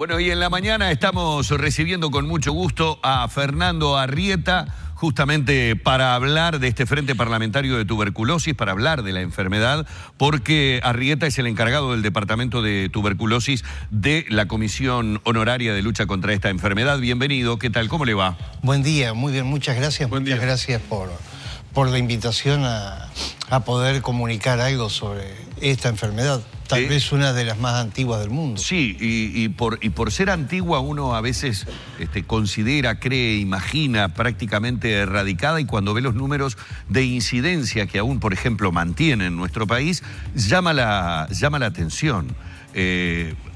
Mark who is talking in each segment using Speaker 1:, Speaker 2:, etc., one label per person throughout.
Speaker 1: Bueno, y en la mañana estamos recibiendo con mucho gusto a Fernando Arrieta, justamente para hablar de este Frente Parlamentario de Tuberculosis, para hablar de la enfermedad, porque Arrieta es el encargado del Departamento de Tuberculosis de la Comisión Honoraria de Lucha contra esta enfermedad. Bienvenido, ¿qué tal? ¿Cómo le va?
Speaker 2: Buen día, muy bien, muchas gracias. Muchas gracias por la invitación a poder comunicar algo sobre esta enfermedad. Tal vez una de las más antiguas del mundo.
Speaker 1: Sí, y por ser antigua uno a veces considera, cree, imagina prácticamente erradicada, y cuando ve los números de incidencia que aún, por ejemplo, mantiene en nuestro país, llama la atención.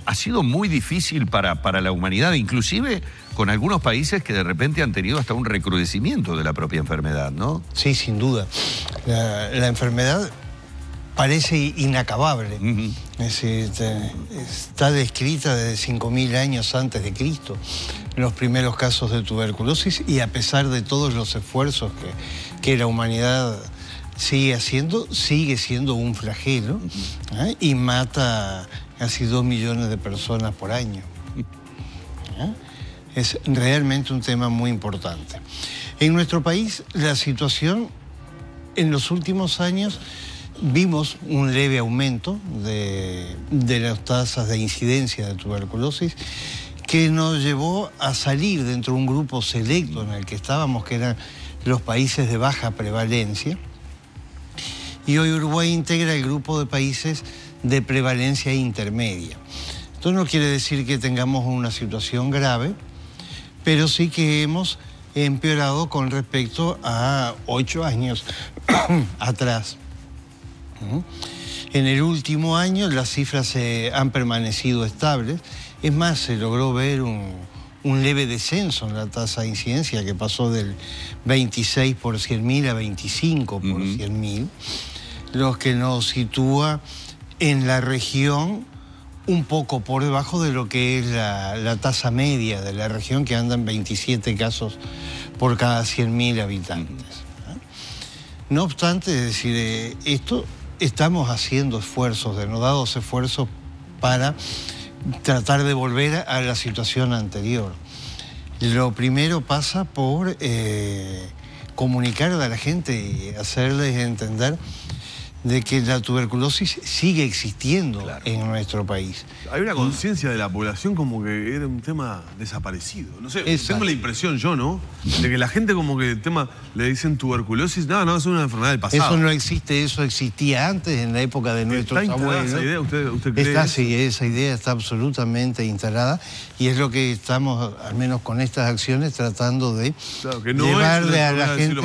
Speaker 1: Ha sido muy difícil para la humanidad, inclusive con algunos países que de repente han tenido hasta un recrudecimiento de la propia enfermedad, ¿no?
Speaker 2: Sí, sin duda. La enfermedad parece inacabable. Es decir, está descrita desde 5000 años antes de Cristo, los primeros casos de tuberculosis, y a pesar de todos los esfuerzos que la humanidad sigue haciendo, sigue siendo un flagelo, y mata casi 2 millones de personas por año. Es realmente un tema muy importante. En nuestro país, la situación en los últimos años vimos un leve aumento de las tasas de incidencia de tuberculosis, que nos llevó a salir dentro de un grupo selecto en el que estábamos, que eran los países de baja prevalencia, y hoy Uruguay integra el grupo de países de prevalencia intermedia. Esto no quiere decir que tengamos una situación grave, pero sí que hemos empeorado con respecto a 8 años atrás. En el último año las cifras han permanecido estables. Es más, se logró ver un leve descenso en la tasa de incidencia, que pasó del 26 por 100.000 a 25 por 100.000, lo que nos sitúa en la región un poco por debajo de lo que es la tasa media de la región, que anda en 27 casos por cada 100.000 habitantes. No obstante, es decir, estamos haciendo esfuerzos, denodados esfuerzos, para tratar de volver a la situación anterior. Lo primero pasa por comunicar a la gente y hacerles entender de que la tuberculosis sigue existiendo en nuestro país.
Speaker 3: Hay una conciencia de la población como que era un tema desaparecido. No sé, tengo la impresión yo, ¿no? De que la gente como que el tema le dicen tuberculosis, no, es una enfermedad del pasado.
Speaker 2: Eso no existe, eso existía antes, en la época de nuestros abuelos.
Speaker 3: ¿Esa idea usted cree?
Speaker 2: Sí, esa idea está absolutamente instalada, y es lo que estamos, al menos con estas acciones, tratando de llevarle a la gente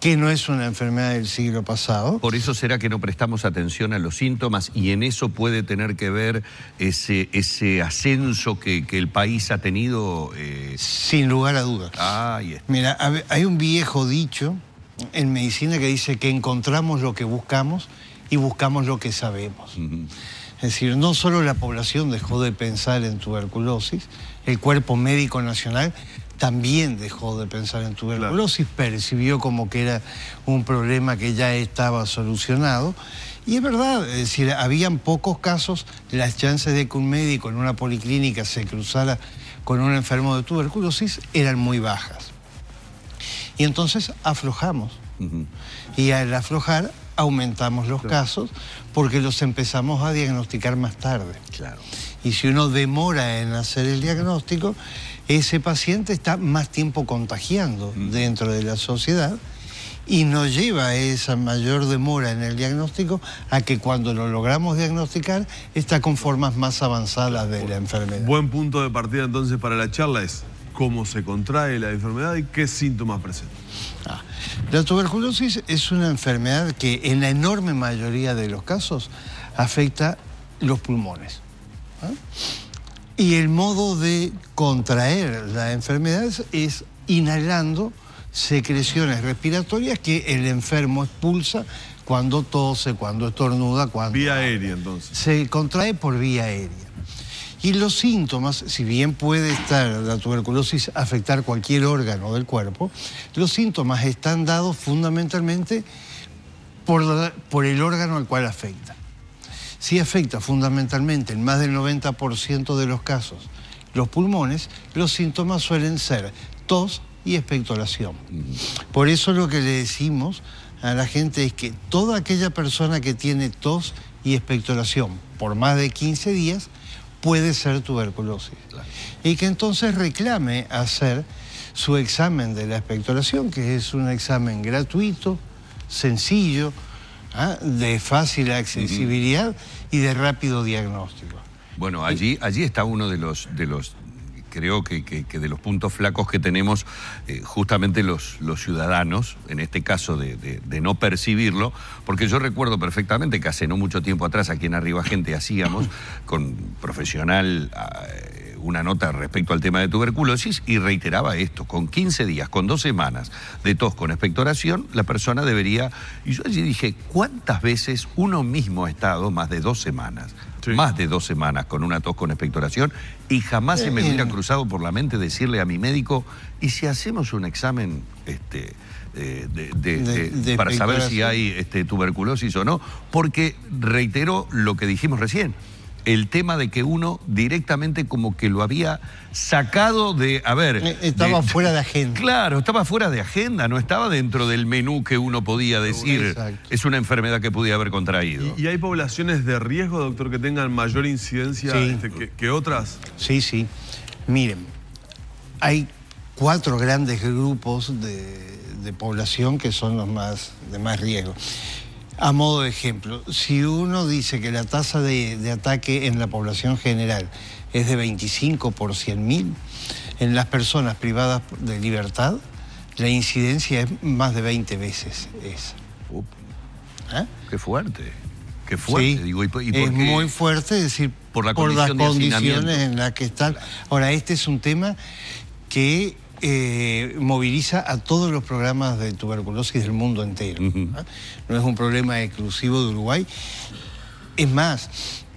Speaker 2: que no es una enfermedad del siglo pasado.
Speaker 1: Por eso será que no prestamos atención a los síntomas, y en eso puede tener que ver ese ascenso que el país ha tenido.
Speaker 2: Sin lugar a dudas. Mira, hay un viejo dicho en medicina que dice que encontramos lo que buscamos y buscamos lo que sabemos. Es decir, no solo la población dejó de pensar en tuberculosis, el Cuerpo Médico Nacional también dejó de pensar en tuberculosis, percibió como que era un problema que ya estaba solucionado. Y es verdad, es decir, habían pocos casos, las chances de que un médico en una policlínica se cruzara con un enfermo de tuberculosis eran muy bajas. Y entonces aflojamos. Y al aflojar aumentamos los casos, porque los empezamos a diagnosticar más tarde. Y si uno demora en hacer el diagnóstico, ese paciente está más tiempo contagiando dentro de la sociedad, y nos lleva esa mayor demora en el diagnóstico a que cuando lo logramos diagnosticar está con formas más avanzadas de la enfermedad.
Speaker 3: Buen punto de partida entonces para la charla es cómo se contrae la enfermedad y qué síntomas presenta.
Speaker 2: La tuberculosis es una enfermedad que en la enorme mayoría de los casos afecta los pulmones. Y el modo de contraer la enfermedad es inhalando secreciones respiratorias que el enfermo expulsa cuando tose, cuando estornuda, cuando...
Speaker 3: Vía aérea, entonces.
Speaker 2: Se contrae por vía aérea. Y los síntomas, si bien puede estar la tuberculosis afectar cualquier órgano del cuerpo, los síntomas están dados fundamentalmente por el órgano al cual afecta. Sí afecta fundamentalmente, en más del 90% de los casos, los pulmones, los síntomas suelen ser tos y expectoración. Por eso lo que le decimos a la gente es que toda aquella persona que tiene tos y expectoración por más de 15 días puede ser tuberculosis. Claro. Y que entonces reclame hacer su examen de la expectoración, que es un examen gratuito, sencillo, de fácil accesibilidad y de rápido diagnóstico.
Speaker 1: Bueno, allí está uno de los creo que de los puntos flacos que tenemos justamente los ciudadanos, en este caso de no percibirlo, porque yo recuerdo perfectamente que hace no mucho tiempo atrás aquí en Arriba Gente hacíamos con profesional una nota respecto al tema de tuberculosis y reiteraba esto: con 15 días, con 2 semanas de tos con expectoración, la persona debería... Y yo allí dije, ¿cuántas veces uno mismo ha estado más de 2 semanas? Sí. Más de 2 semanas con una tos con expectoración, y jamás se me hubiera cruzado por la mente decirle a mi médico, ¿y si hacemos un examen para saber si hay tuberculosis o no? Porque reitero lo que dijimos recién, el tema de que uno directamente como que lo había sacado de...
Speaker 2: Estaba fuera de agenda.
Speaker 1: Claro, estaba fuera de agenda, no estaba dentro del menú que uno podía decir. Exacto. Es una enfermedad que podía haber contraído.
Speaker 3: ¿Y hay poblaciones de riesgo, doctor, que tengan mayor incidencia que otras?
Speaker 2: Sí, sí. Miren, hay 4 grandes grupos de población que son los de más riesgo. A modo de ejemplo, si uno dice que la tasa de ataque en la población general es de 25 por 100.000, en las personas privadas de libertad, la incidencia es más de 20 veces esa.
Speaker 1: Qué fuerte, qué fuerte.
Speaker 2: Sí,
Speaker 1: digo, ¿y por
Speaker 2: es
Speaker 1: qué?
Speaker 2: muy fuerte, es decir, por las condiciones en las que están. Ahora, este es un tema que moviliza a todos los programas de tuberculosis del mundo entero. No es un problema exclusivo de Uruguay. Es más,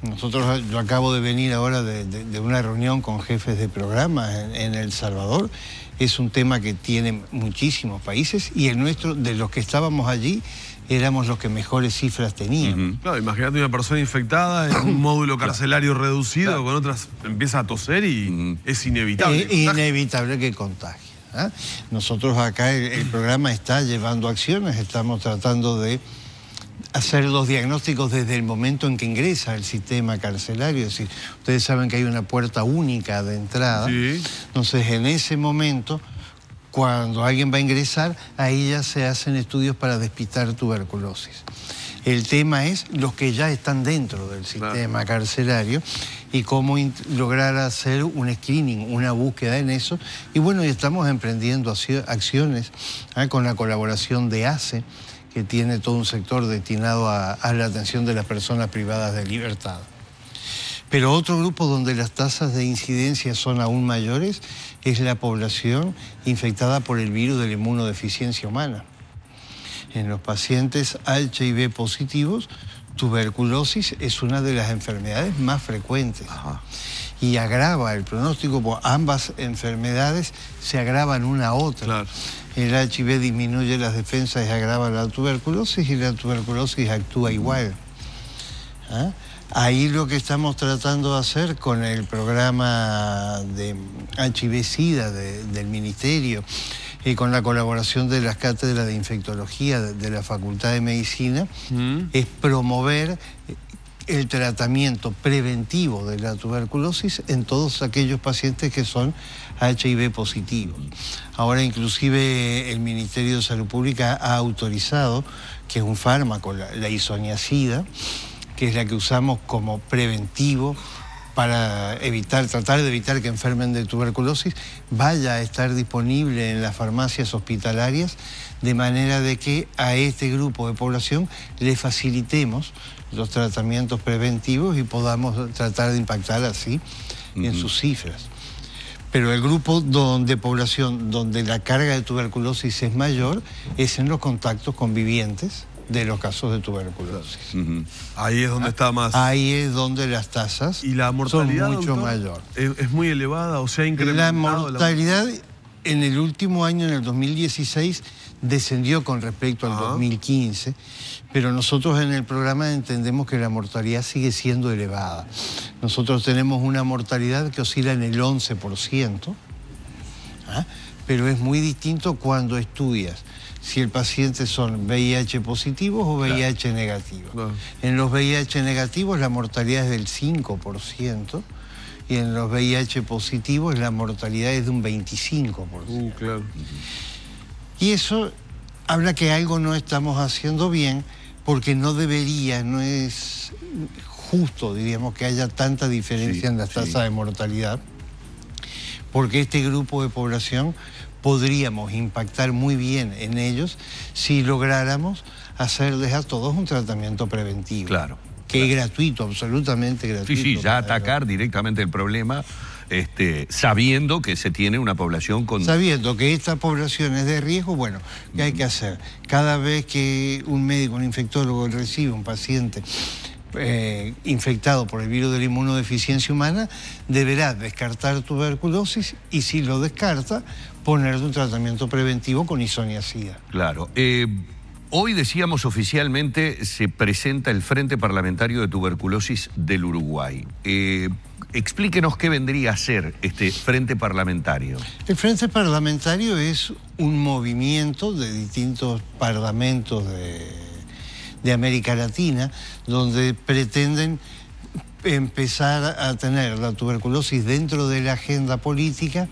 Speaker 2: yo acabo de venir ahora de una reunión con jefes de programas en El Salvador. Es un tema que tiene muchísimos países y el nuestro, de los que estábamos allí, éramos los que mejores cifras teníamos.
Speaker 3: Claro, imagínate una persona infectada en un módulo carcelario reducido, con otras empieza a toser y es inevitable.
Speaker 2: Es inevitable que contagie. Nosotros acá el programa está llevando acciones, estamos tratando de hacer los diagnósticos desde el momento en que ingresa al sistema carcelario. Es decir, ustedes saben que hay una puerta única de entrada. Sí. Entonces, en ese momento, cuando alguien va a ingresar, ahí ya se hacen estudios para despistar tuberculosis. El tema es los que ya están dentro del sistema carcelario y cómo lograr hacer un screening, una búsqueda en eso. Y bueno, estamos emprendiendo acciones con la colaboración de ACE, que tiene todo un sector destinado a la atención de las personas privadas de libertad. Pero otro grupo donde las tasas de incidencia son aún mayores es la población infectada por el virus de la inmunodeficiencia humana. En los pacientes HIV positivos, tuberculosis es una de las enfermedades más frecuentes. Y agrava el pronóstico, porque ambas enfermedades se agravan una a otra. Claro. El HIV disminuye las defensas y agrava la tuberculosis, y la tuberculosis actúa igual. Ahí lo que estamos tratando de hacer con el programa de HIV-Sida del Ministerio y con la colaboración de las cátedras de infectología de la Facultad de Medicina es promover el tratamiento preventivo de la tuberculosis en todos aquellos pacientes que son HIV positivos. Ahora inclusive el Ministerio de Salud Pública ha autorizado que es un fármaco, la isoniazida, que es la que usamos como preventivo para tratar de evitar que enfermen de tuberculosis, vaya a estar disponible en las farmacias hospitalarias, de manera de que a este grupo de población le facilitemos los tratamientos preventivos y podamos tratar de impactar así en sus cifras. Pero el grupo de población donde la carga de tuberculosis es mayor es en los contactos convivientes de los casos de tuberculosis.
Speaker 3: Ahí es donde está más...
Speaker 2: Ahí es donde las tasas
Speaker 3: ¿Y la mortalidad,
Speaker 2: son mucho
Speaker 3: doctor,
Speaker 2: mayor.
Speaker 3: ¿Es muy elevada o se ha incrementado?
Speaker 2: La mortalidad en el último año, en el 2016, descendió con respecto al 2015, pero nosotros en el programa entendemos que la mortalidad sigue siendo elevada. Nosotros tenemos una mortalidad que oscila en el 11%, pero es muy distinto cuando estudias si el paciente son VIH positivos o VIH negativos. Claro. En los VIH negativos la mortalidad es del 5%, y en los VIH positivos la mortalidad es de un 25%.
Speaker 3: Claro.
Speaker 2: Y eso habla que algo no estamos haciendo bien, porque no es justo, diríamos, que haya tanta diferencia en las tasas de mortalidad, porque este grupo de población podríamos impactar muy bien en ellos si lográramos hacerles a todos un tratamiento preventivo.
Speaker 1: Claro.
Speaker 2: Que es gratuito, absolutamente gratuito.
Speaker 1: Sí, ya atacar directamente el problema, sabiendo que se tiene una población con...
Speaker 2: Sabiendo que esta población es de riesgo, bueno, ¿qué hay que hacer? Cada vez que un médico, un infectólogo recibe un paciente infectado por el virus de la inmunodeficiencia humana, deberá descartar tuberculosis y, si lo descarta, ponerle un tratamiento preventivo con isoniazida.
Speaker 1: Claro. Hoy, decíamos, oficialmente se presenta el Frente Parlamentario de Tuberculosis del Uruguay. Explíquenos qué vendría a ser este Frente Parlamentario.
Speaker 2: El Frente Parlamentario es un movimiento de distintos parlamentos de América Latina, donde pretenden empezar a tener la tuberculosis dentro de la agenda política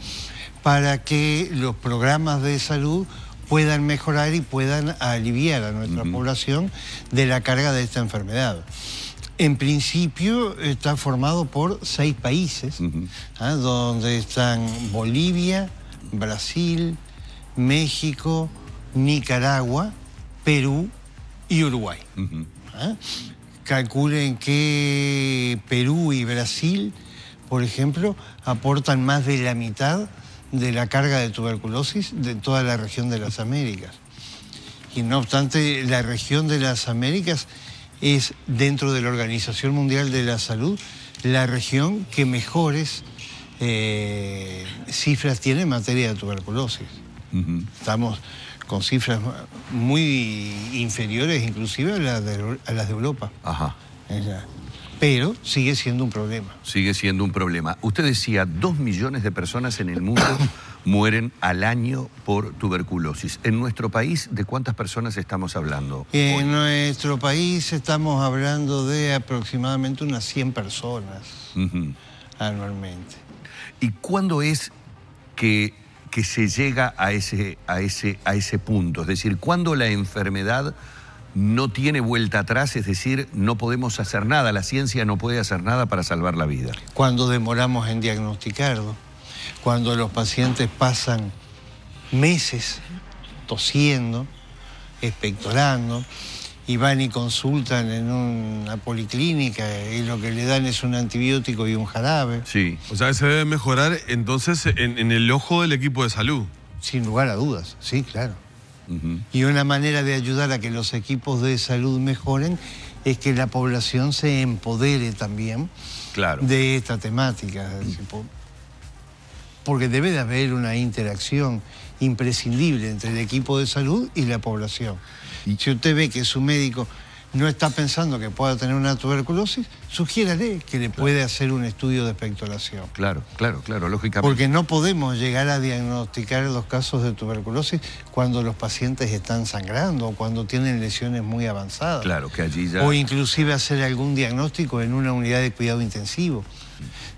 Speaker 2: para que los programas de salud puedan mejorar y puedan aliviar a nuestra población de la carga de esta enfermedad. En principio está formado por 6 países, donde están Bolivia, Brasil, México, Nicaragua, Perú y Uruguay. Calculen que Perú y Brasil, por ejemplo, aportan más de la mitad de la carga de tuberculosis de toda la región de las Américas. Y no obstante, la región de las Américas es, dentro de la Organización Mundial de la Salud, la región que mejores cifras tiene en materia de tuberculosis. Estamos con cifras muy inferiores inclusive a las de Europa. Pero sigue siendo un problema.
Speaker 1: Sigue siendo un problema. Usted decía, 2 millones de personas en el mundo mueren al año por tuberculosis. En nuestro país, ¿de cuántas personas estamos hablando?
Speaker 2: En nuestro país estamos hablando de aproximadamente unas 100 personas anualmente.
Speaker 1: ¿Y cuándo es que se llega a ese punto? Es decir, ¿cuándo la enfermedad no tiene vuelta atrás? Es decir, no podemos hacer nada, la ciencia no puede hacer nada para salvar la vida.
Speaker 2: Cuando demoramos en diagnosticarlo, cuando los pacientes pasan meses tosiendo, expectorando, y van y consultan en una policlínica y lo que le dan es un antibiótico y un jarabe.
Speaker 3: Sí. O sea, se debe mejorar entonces en el ojo del equipo de salud.
Speaker 2: Sin lugar a dudas, sí, claro. Y una manera de ayudar a que los equipos de salud mejoren es que la población se empodere también de esta temática. Porque debe de haber una interacción imprescindible entre el equipo de salud y la población. Y si usted ve que su médico no está pensando que pueda tener una tuberculosis, sugiérale que le puede hacer un estudio de expectoración.
Speaker 1: Claro, lógicamente.
Speaker 2: Porque no podemos llegar a diagnosticar los casos de tuberculosis cuando los pacientes están sangrando o cuando tienen lesiones muy avanzadas.
Speaker 1: Claro, que allí ya...
Speaker 2: O inclusive hacer algún diagnóstico en una unidad de cuidado intensivo.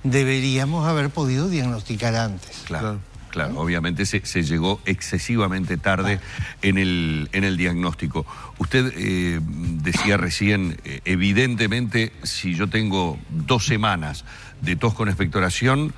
Speaker 2: Deberíamos haber podido diagnosticar antes.
Speaker 1: Claro, obviamente se llegó excesivamente tarde en el diagnóstico. Usted decía recién, evidentemente, si yo tengo 2 semanas de tos con expectoración,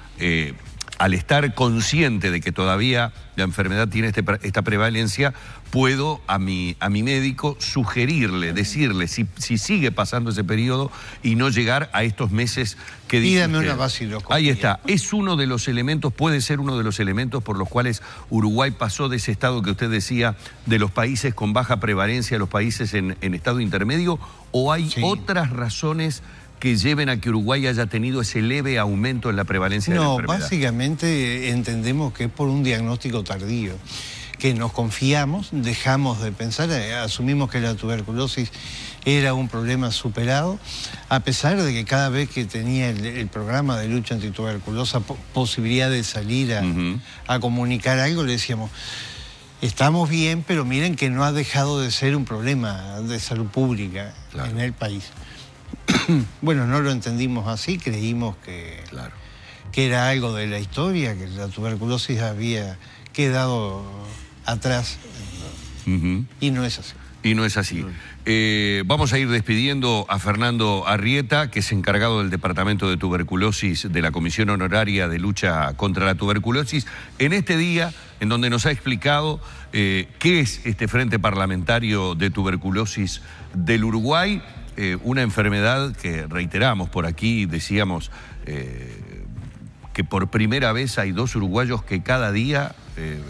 Speaker 1: al estar consciente de que todavía la enfermedad tiene esta prevalencia, puedo a mi médico sugerirle, decirle si sigue pasando ese periodo y no llegar a estos meses que dice.
Speaker 2: Pídame una vaciloscopia.
Speaker 1: Ahí está. Es uno de los elementos, puede ser uno de los elementos por los cuales Uruguay pasó de ese estado que usted decía, de los países con baja prevalencia a los países en estado intermedio, o hay otras razones que lleven a que Uruguay haya tenido ese leve aumento en la prevalencia de la enfermedad?
Speaker 2: No, básicamente entendemos que es por un diagnóstico tardío, que nos confiamos, dejamos de pensar, asumimos que la tuberculosis era un problema superado, a pesar de que cada vez que tenía el programa de lucha antituberculosa posibilidad de salir a comunicar algo, le decíamos, estamos bien, pero miren que no ha dejado de ser un problema de salud pública en el país. Bueno, no lo entendimos así, creímos que era algo de la historia, que la tuberculosis había quedado atrás, y no es así.
Speaker 1: Y no es así. Vamos a ir despidiendo a Fernando Arrieta, que es encargado del Departamento de Tuberculosis de la Comisión Honoraria de Lucha contra la Tuberculosis, en este día en donde nos ha explicado qué es este Frente Parlamentario de Tuberculosis del Uruguay, una enfermedad que reiteramos por aquí, decíamos que por primera vez hay 2 uruguayos que cada día,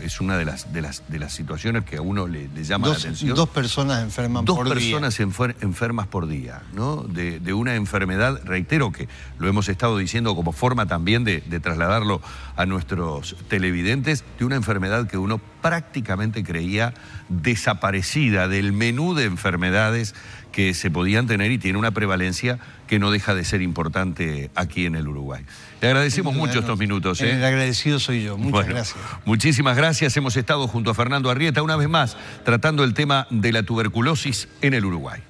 Speaker 1: es una de las situaciones que a uno le llama la atención.
Speaker 2: 2 personas enferman por día.
Speaker 1: 2 personas enfermas por día, ¿no? De una enfermedad, reitero que lo hemos estado diciendo como forma también de trasladarlo a nuestros televidentes, de una enfermedad que uno prácticamente creía desaparecida del menú de enfermedades que se podían tener, y tiene una prevalencia que no deja de ser importante aquí en el Uruguay. Le agradecemos mucho estos minutos.
Speaker 2: El agradecido soy yo. Muchas gracias.
Speaker 1: Muchísimas gracias. Hemos estado junto a Fernando Arrieta una vez más tratando el tema de la tuberculosis en el Uruguay.